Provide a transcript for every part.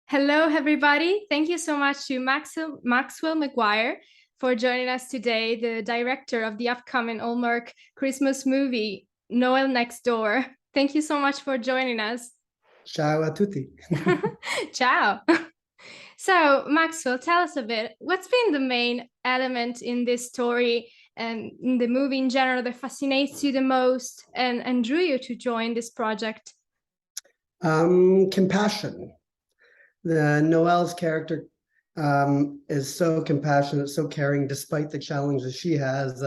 Hello, everybody. Thank you so much to Maxwell McGuire for joining us today, the director of the upcoming Hallmark Christmas movie, Noel Next Door. Thank you so much for joining us. Ciao a tutti. Ciao. So, Maxwell, tell us a bit. What's been the main element in this story and in the movie in general that fascinates you the most and drew you to join this project? Compassion. The Noelle's character is so compassionate, so caring, despite the challenges she has.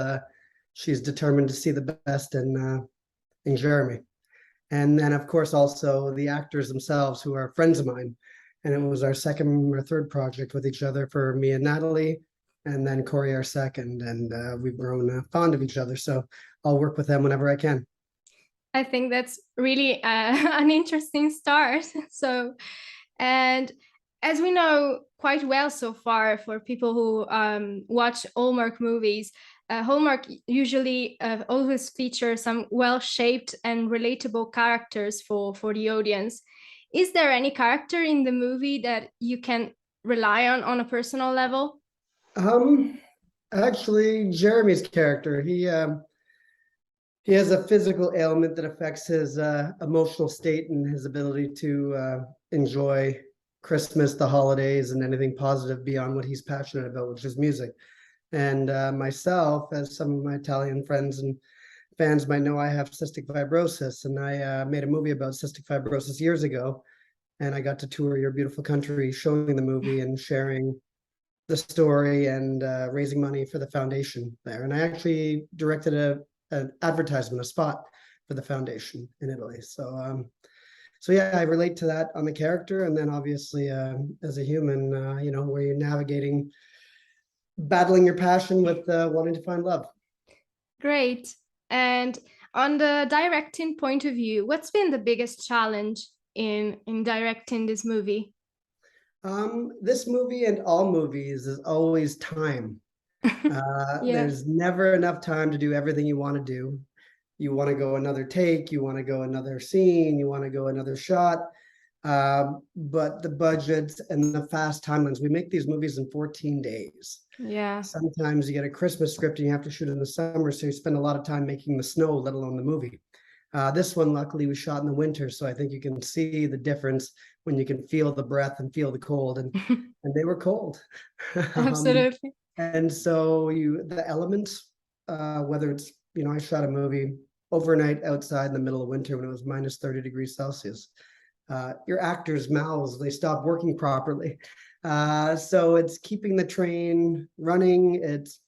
She's determined to see the best in Jeremy. And then, of course, also the actors themselves, who are friends of mine. And it was our second or third project with each other for me and Natalie, and then Corey, our second. And we've grown fond of each other. So I'll work with them whenever I can. I think that's really an interesting start. And as we know quite well so far, for people who watch Hallmark movies, Hallmark usually always features some well-shaped and relatable characters for the audience. Is there any character in the movie that you can rely on a personal level? Actually, Jeremy's character, he has a physical ailment that affects his emotional state and his ability to enjoy Christmas, the holidays, and anything positive beyond what he's passionate about, which is music. And myself, as some of my Italian friends and fans might know, I have cystic fibrosis, and I made a movie about cystic fibrosis years ago. And I got to tour your beautiful country showing the movie and sharing the story and raising money for the foundation there. And I actually directed an advertisement, a spot for the foundation in Italy. So yeah, I relate to that on the character, and then obviously as a human, where you're navigating, battling your passion with wanting to find love. Great. And on the directing point of view, what's been the biggest challenge in directing this movie? This movie and all movies is always time. Yeah. There's never enough time to do everything you want to do. You want to go another take, you want to go another scene, you want to go another shot. But the budgets and the fast timelines, we make these movies in 14 days. Yeah. Sometimes you get a Christmas script and you have to shoot in the summer, so you spend a lot of time making the snow, let alone the movie. This one, luckily, we shot in the winter, so I think you can see the difference when you can feel the breath and feel the cold, and they were cold. Absolutely. And so the elements, whether it's, I shot a movie overnight outside in the middle of winter when it was minus 30 degrees Celsius. Your actors' mouths, they stop working properly. So it's keeping the train running. It's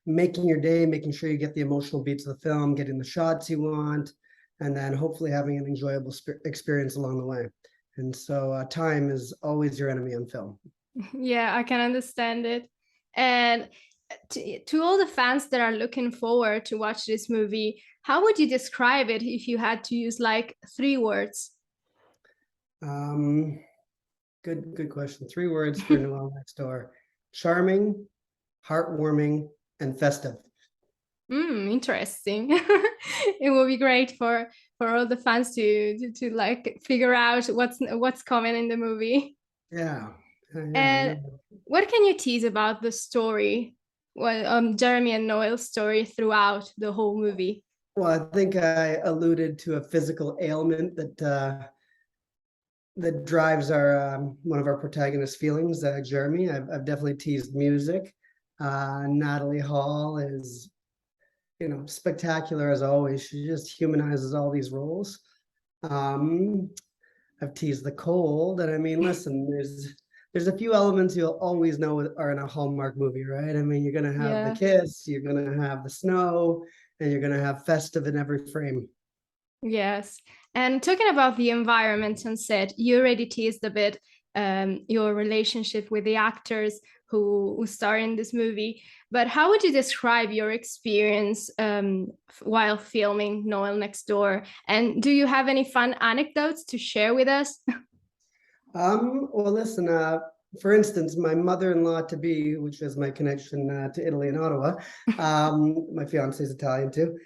making your day, making sure you get the emotional beats of the film, getting the shots you want, and then hopefully having an enjoyable experience along the way. And so time is always your enemy on film. Yeah, I can understand it. And to all the fans that are looking forward to watch this movie, how would you describe it if you had to use like 3 words? Good question. 3 words for Noel Next Door: charming, heartwarming, and festive. Interesting. It will be great for all the fans to like figure out what's coming in the movie. Yeah. And what can you tease about the story? Well, Jeremy and Noel's story throughout the whole movie. Well, I think I alluded to a physical ailment that drives our one of our protagonists' feelings, Jeremy. I've definitely teased music. Natalie Hall is, spectacular as always. She just humanizes all these roles. I've teased the cold, and I mean, listen, there's a few elements you'll always know are in a Hallmark movie, right? I mean, you're gonna have the kiss, you're gonna have the snow, and you're gonna have festive in every frame. Yes. And talking about the environment and set, you already teased a bit your relationship with the actors who star in this movie. But how would you describe your experience while filming Noel Next Door? And do you have any fun anecdotes to share with us? Well, listen, for instance, my mother-in-law to be, which is my connection to Italy and Ottawa, my fiance is Italian too.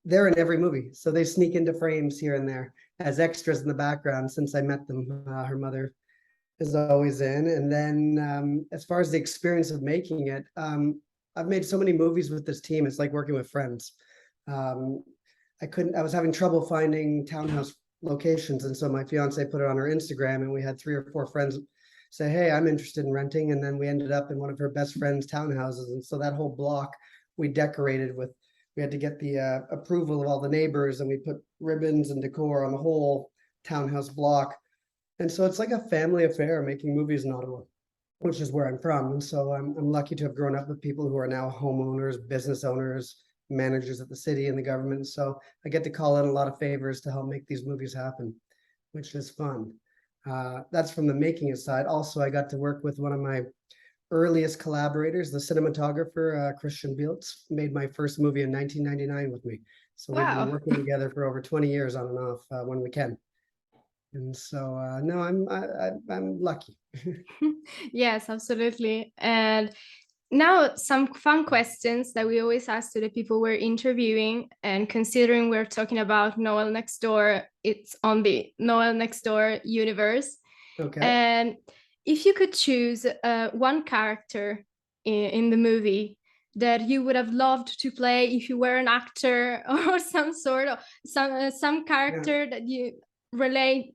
They're in every movie, so they sneak into frames here and there. as extras in the background since I met them. Her mother is always in. And then as far as the experience of making it, I've made so many movies with this team. It's like working with friends. Um, I was having trouble finding townhouse locations. And so my fiance put it on her Instagram, and we had 3 or 4 friends say, hey, I'm interested in renting. And then we ended up in one of her best friend's townhouses. And so that whole block we decorated with, we had to get the approval of all the neighbors, and we put ribbons and decor on the whole townhouse block. And so it's like a family affair making movies in Ottawa, which is where I'm from. And so I'm lucky to have grown up with people who are now homeowners, business owners, managers at the city and the government. So I get to call in a lot of favors to help make these movies happen, which is fun. That's from the making side. Also, I got to work with one of my earliest collaborators, the cinematographer, Christian Bieltz, made my first movie in 1999 with me. So we've been Wow. working together for over 20 years on and off when we can. And so, no, I'm lucky. Yes, absolutely. And now some fun questions that we always ask to the people we're interviewing. And considering we're talking about Noel Next Door, it's on the Noel Next Door universe. Okay. And if you could choose one character in the movie that you would have loved to play if you were an actor, or some sort of some character that you relate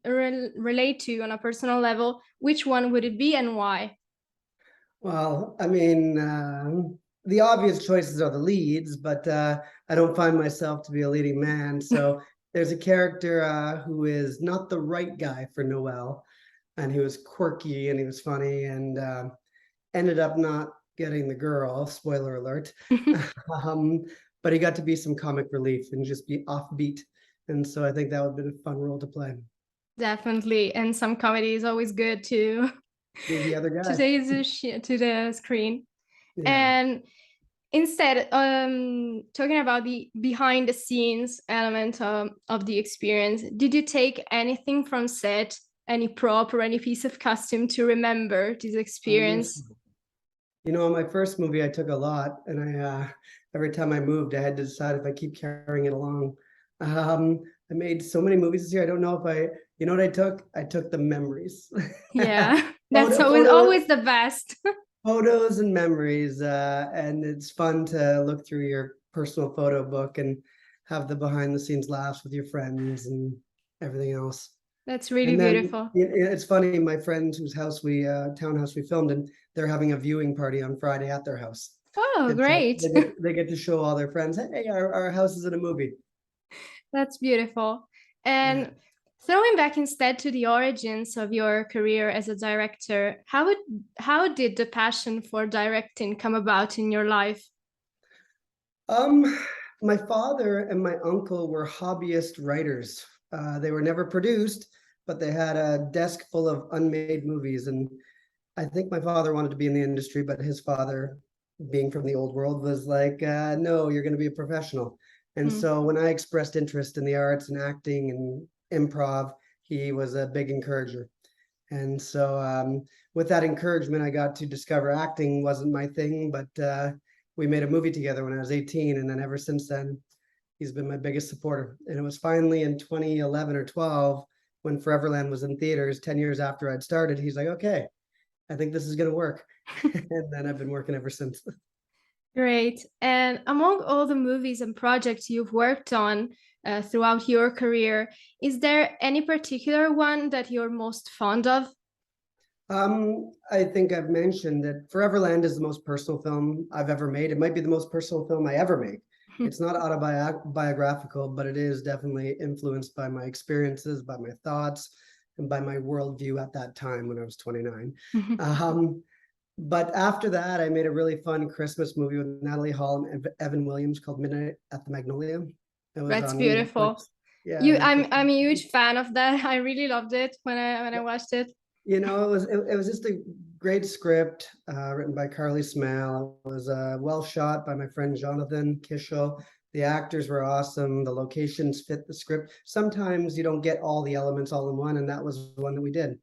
to on a personal level, which one would it be and why? Well, I mean, the obvious choices are the leads, but I don't find myself to be a leading man. So there's a character who is not the right guy for Noel, and he was quirky and he was funny, and ended up not getting the girl. Spoiler alert. But he got to be some comic relief and just be offbeat. And so I think that would have been a fun role to play. Definitely, and some comedy is always good to Be the other guy. to the screen. Yeah. And instead, talking about the behind the scenes element of the experience, did you take anything from set, any prop or any piece of costume to remember this experience? You know, in my first movie, I took a lot, and I every time I moved, I had to decide if I keep carrying it along. I made so many movies this year. I don't know if you know what I took? I took the memories. Yeah, that's always the best. Photos and memories, and it's fun to look through your personal photo book and have the behind the scenes laughs with your friends and everything else. That's really And then beautiful. it's funny, my friends whose house townhouse we filmed in, they're having a viewing party on Friday at their house. Oh, And so great. they get to show all their friends, hey, our house is in a movie. That's beautiful. Yeah. And throwing back instead to the origins of your career as a director, how did the passion for directing come about in your life? My father and my uncle were hobbyist writers. They were never produced, but they had a desk full of unmade movies. And I think my father wanted to be in the industry, but his father, being from the old world, was like, no, you're going to be a professional. And so when I expressed interest in the arts and acting and improv, he was a big encourager. And so with that encouragement, I got to discover acting wasn't my thing, but we made a movie together when I was 18. And then ever since then, he's been my biggest supporter. And it was finally in 2011 or 12, when Foreverland was in theaters, 10 years after I'd started, he's like, okay, I think this is going to work. And then I've been working ever since. Great. And among all the movies and projects you've worked on throughout your career, is there any particular one that you're most fond of? I think I've mentioned that Foreverland is the most personal film I've ever made. It might be the most personal film I ever make. It's not autobiographical, but it is definitely influenced by my experiences, by my thoughts, and by my worldview at that time when I was 29. But after that, I made a really fun Christmas movie with Natalie Hall and Evan Williams called Midnight at the Magnolia. It was That's on beautiful. Netflix. Yeah, I'm a huge fan of that. I really loved it when I watched it. You know, it was just a great script written by Carly Smale. It was well shot by my friend Jonathan Kishel. The actors were awesome. The locations fit the script. Sometimes you don't get all the elements all in one, and that was one that we did.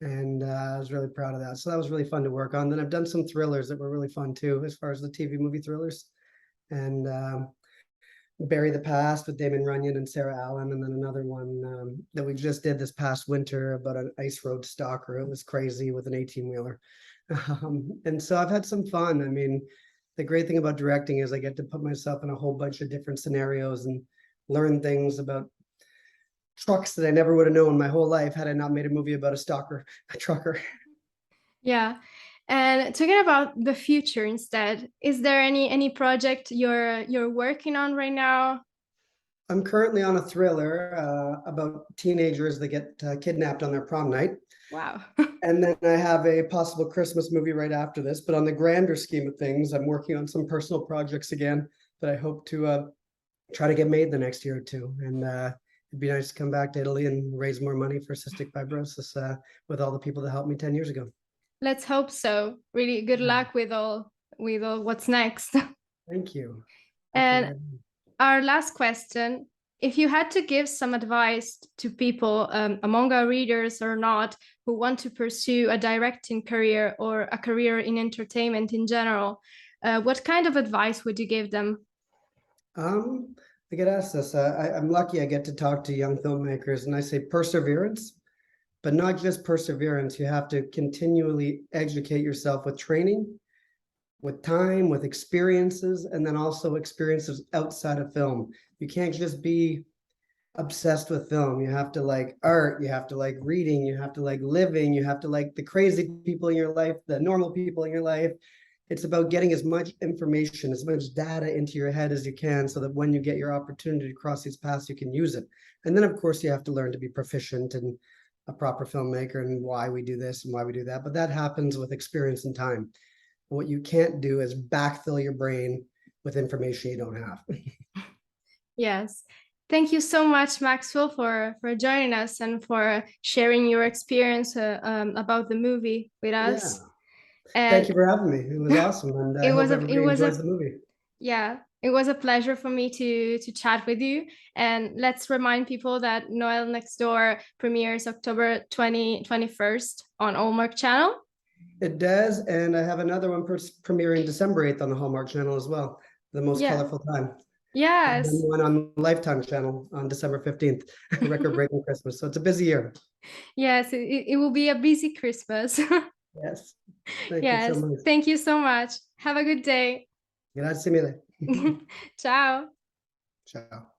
And I was really proud of that. So that was really fun to work on. Then I've done some thrillers that were really fun too, as far as the TV movie thrillers. And Bury the Past with Damon Runyon and Sarah Allen, and then another one that we just did this past winter about an ice road stalker. It was crazy with an 18-wheeler. And so I've had some fun. I mean, the great thing about directing is I get to put myself in a whole bunch of different scenarios and learn things about trucks that I never would have known my whole life had I not made a movie about a stalker, a trucker. Yeah. And talking about the future instead, is there any project you're working on right now? I'm currently on a thriller about teenagers that get kidnapped on their prom night. Wow. And then I have a possible Christmas movie right after this. But on the grander scheme of things, I'm working on some personal projects again that I hope to try to get made the next year or two. And it'd be nice to come back to Italy and raise more money for cystic fibrosis with all the people that helped me 10 years ago. Let's hope so. Really good luck with all what's next. Thank you. And our last question, if you had to give some advice to people among our readers or not, who want to pursue a directing career or a career in entertainment in general, what kind of advice would you give them? I get asked this. I'm lucky I get to talk to young filmmakers, and I say perseverance, but not just perseverance. You have to continually educate yourself with training, with time, with experiences, and then also experiences outside of film. You can't just be obsessed with film. You have to like art, you have to like reading, you have to like living, you have to like the crazy people in your life, the normal people in your life. It's about getting as much information, as much data into your head as you can, so that when you get your opportunity to cross these paths, you can use it. And then, of course, you have to learn to be proficient and a proper filmmaker and why we do this and why we do that. But that happens with experience and time. What you can't do is backfill your brain with information you don't have. Yes. Thank you so much, Maxwell, for joining us and for sharing your experience about the movie with us. Yeah. And thank you for having me. It was awesome. And I hope everybody enjoys the movie. Yeah, it was a pleasure for me to chat with you. And let's remind people that Noel Next Door premieres October 21st on Hallmark Channel. It does. And I have another one premiering December 8th on the Hallmark Channel as well. The Most Colorful Time. Yes. And then one on Lifetime Channel on December 15th, record-breaking Christmas. So it's a busy year. Yes, it will be a busy Christmas. Yes. Thank you Yes, so much. thank you so much. Have a good day. Grazie mille. Ciao. Ciao.